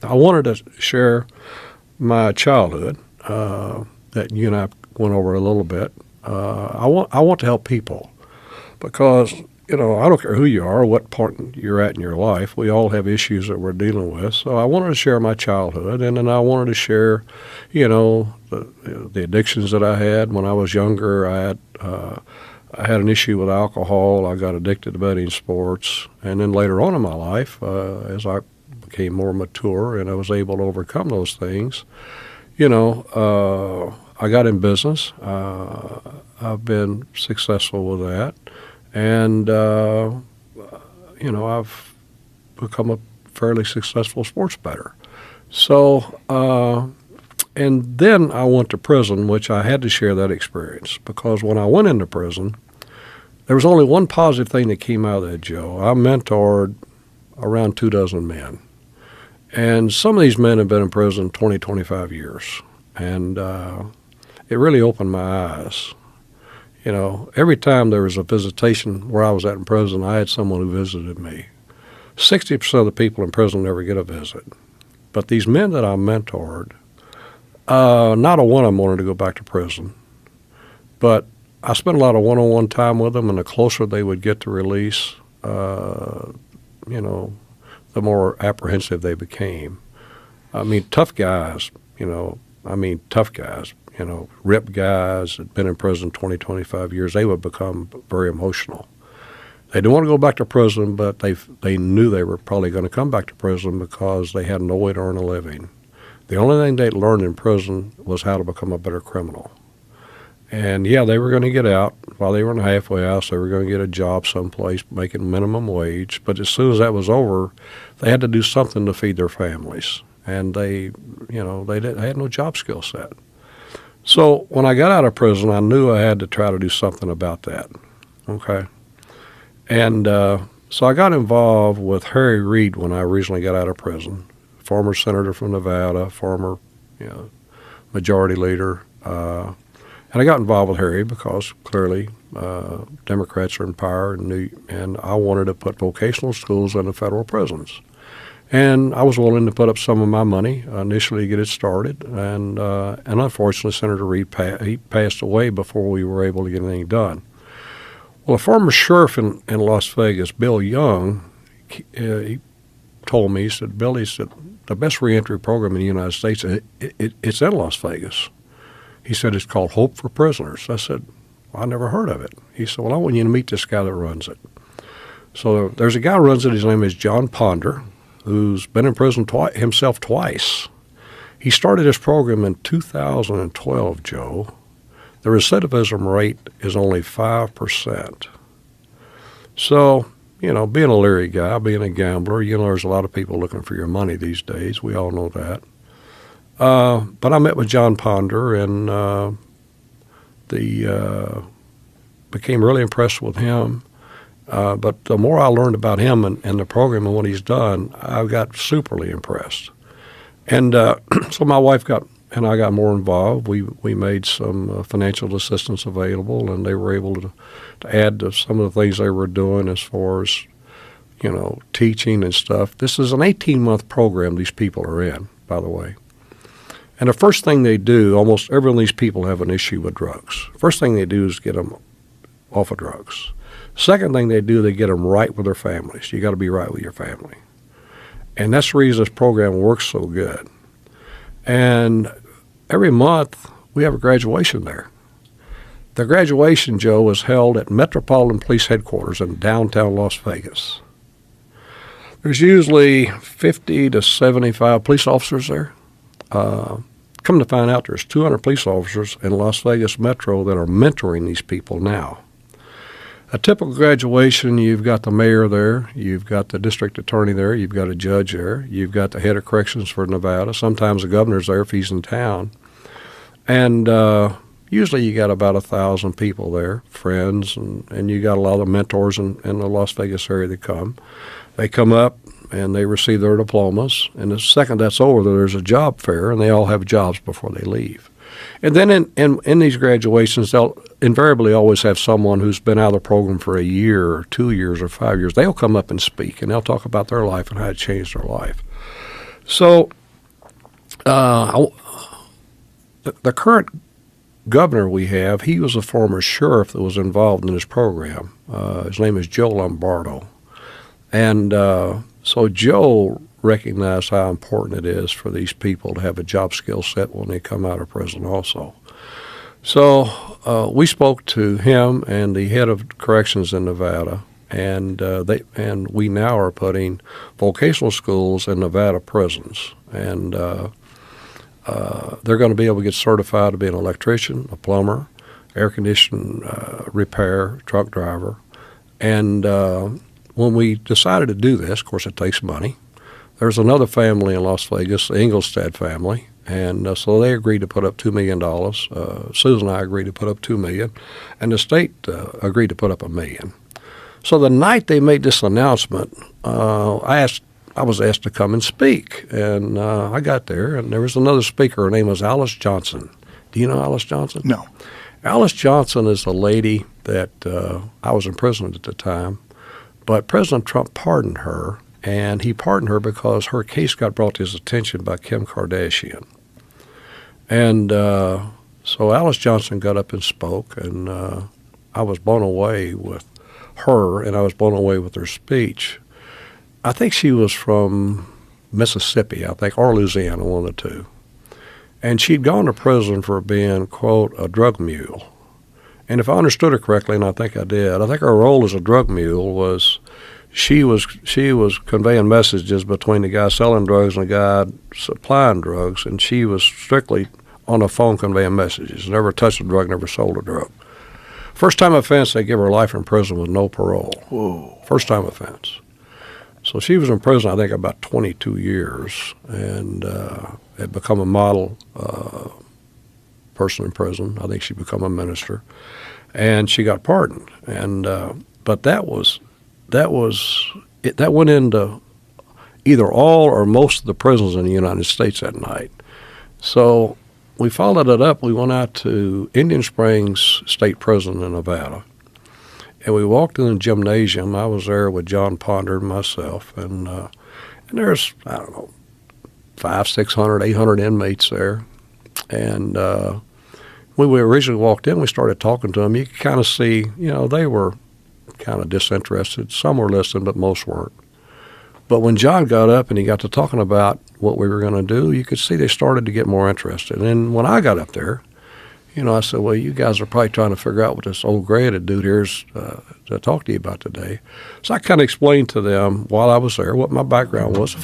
I wanted to share my childhood that you and I went over a little bit. I want to help people because I don't care who you are, what part you're at in your life. We all have issues that we're dealing with. So I wanted to share my childhood, and then I wanted to share, the addictions that I had when I was younger. I had an issue with alcohol. I got addicted to betting sports, and then later on in my life, as I became more mature and I was able to overcome those things, I got in business. I've been successful with that. And, I've become a fairly successful sports bettor. So, and then I went to prison, which I had to share that experience because when I went into prison, there was only one positive thing that came out of that, Joe. I mentored around 24 men. And some of these men have been in prison 20, 25 years. And it really opened my eyes. Every time there was a visitation where I was at in prison, I had someone who visited me. 60% of the people in prison never get a visit. But these men that I mentored, not a one of them wanted to go back to prison. But I spent a lot of one-on-one time with them, and the closer they would get to release, the more apprehensive they became. I mean, tough guys, ripped guys that had been in prison 20, 25 years, they would become very emotional. They didn't want to go back to prison, but they knew they were probably going to come back to prison because they had no way to earn a living. The only thing they'd learned in prison was how to become a better criminal. And, they were going to get out. While they were in the halfway house, they were going to get a job someplace making minimum wage. But as soon as that was over, they had to do something to feed their families. And they had no job skill set. So when I got out of prison, I knew I had to try to do something about that, okay? And so I got involved with Harry Reid when I originally got out of prison, former senator from Nevada, former majority leader. And I got involved with Harry because clearly Democrats are in power, and I wanted to put vocational schools in the federal prisons. And I was willing to put up some of my money initially to get it started. And unfortunately, Senator Reid he passed away before we were able to get anything done. Well, a former sheriff in Las Vegas, Bill Young, he told me, he said, Bill, the best reentry program in the United States, it's in Las Vegas. He said, it's called Hope for Prisoners. I said, well, I never heard of it. He said, well, I want you to meet this guy that runs it. So there's a guy who runs it. His name is John Ponder, who's been in prison himself twice. He started his program in 2012, Joe. The recidivism rate is only 5%. So, being a leery guy, being a gambler, there's a lot of people looking for your money these days. We all know that. But I met with John Ponder and became really impressed with him. But the more I learned about him and the program and what he's done, I got superly impressed. And so my wife and I got more involved. We made some financial assistance available, and they were able to add to some of the things they were doing as far as, teaching and stuff. This is an 18-month program these people are in, by the way. And the first thing they do, almost every one of these people have an issue with drugs. First thing they do is get them off of drugs. Second thing they do, they get them right with their families. You got to be right with your family. And that's the reason this program works so good. And every month we have a graduation there. The graduation, Joe, is held at Metropolitan Police Headquarters in downtown Las Vegas. There's usually 50 to 75 police officers there. Come to find out, there's 200 police officers in Las Vegas Metro that are mentoring these people now. A typical graduation, you've got the mayor there, you've got the district attorney there, you've got a judge there, you've got the head of corrections for Nevada. Sometimes the governor's there if he's in town. And usually you got about 1,000 people there, friends, and you got a lot of mentors in the Las Vegas area that come. They come up and they receive their diplomas. And the second that's over, there's a job fair, and they all have jobs before they leave. And then in these graduations, they'll invariably always have someone who's been out of the program for a year or 2 years or 5 years. They'll come up and speak, and they'll talk about their life and how it changed their life. So the current governor we have, he was a former sheriff that was involved in this program. His name is Joe Lombardo. And so Joe recognized how important it is for these people to have a job skill set when they come out of prison also. So we spoke to him and the head of corrections in Nevada, and we now are putting vocational schools in Nevada prisons. And they're going to be able to get certified to be an electrician, a plumber, air conditioning repair, truck driver. And when we decided to do this, of course, it takes money. There's another family in Las Vegas, the Engelstad family, and so they agreed to put up $2 million. Susan and I agreed to put up $2 million, and the state agreed to put up $1 million. So the night they made this announcement, I was asked to come and speak, and I got there, and there was another speaker. Her name was Alice Johnson. Do you know Alice Johnson? No. Alice Johnson is a lady that I was in prison at the time, but President Trump pardoned her, and he pardoned her because her case got brought to his attention by Kim Kardashian. And so Alice Johnson got up and spoke, and I was blown away with her, and I was blown away with her speech. I think she was from Mississippi, or Louisiana, one of the two. And she'd gone to prison for being, quote, a drug mule. And if I understood her correctly, and I think I did, I think her role as a drug mule was she was conveying messages between the guy selling drugs and the guy supplying drugs, and she was strictly on the phone conveying messages. Never touched a drug, never sold a drug. First time offense, they give her life in prison with no parole. Whoa. First time offense. So she was in prison, I think, about 22 years, and had become a model person in prison. I think she became a minister, and she got pardoned. And but that went into either all or most of the prisons in the United States that night. So we followed it up. We went out to Indian Springs State Prison in Nevada. And we walked in the gymnasium. I was there with John Ponder and myself, and there's, 500, 600, 800 inmates there. And when we originally walked in, we started talking to them. You could kind of see, they were kind of disinterested. Some were listening, but most weren't. But when John got up and he got to talking about what we were going to do, you could see they started to get more interested. And when I got up there, I said, well, you guys are probably trying to figure out what this old gray-headed dude here is to talk to you about today. So I kind of explained to them while I was there what my background was,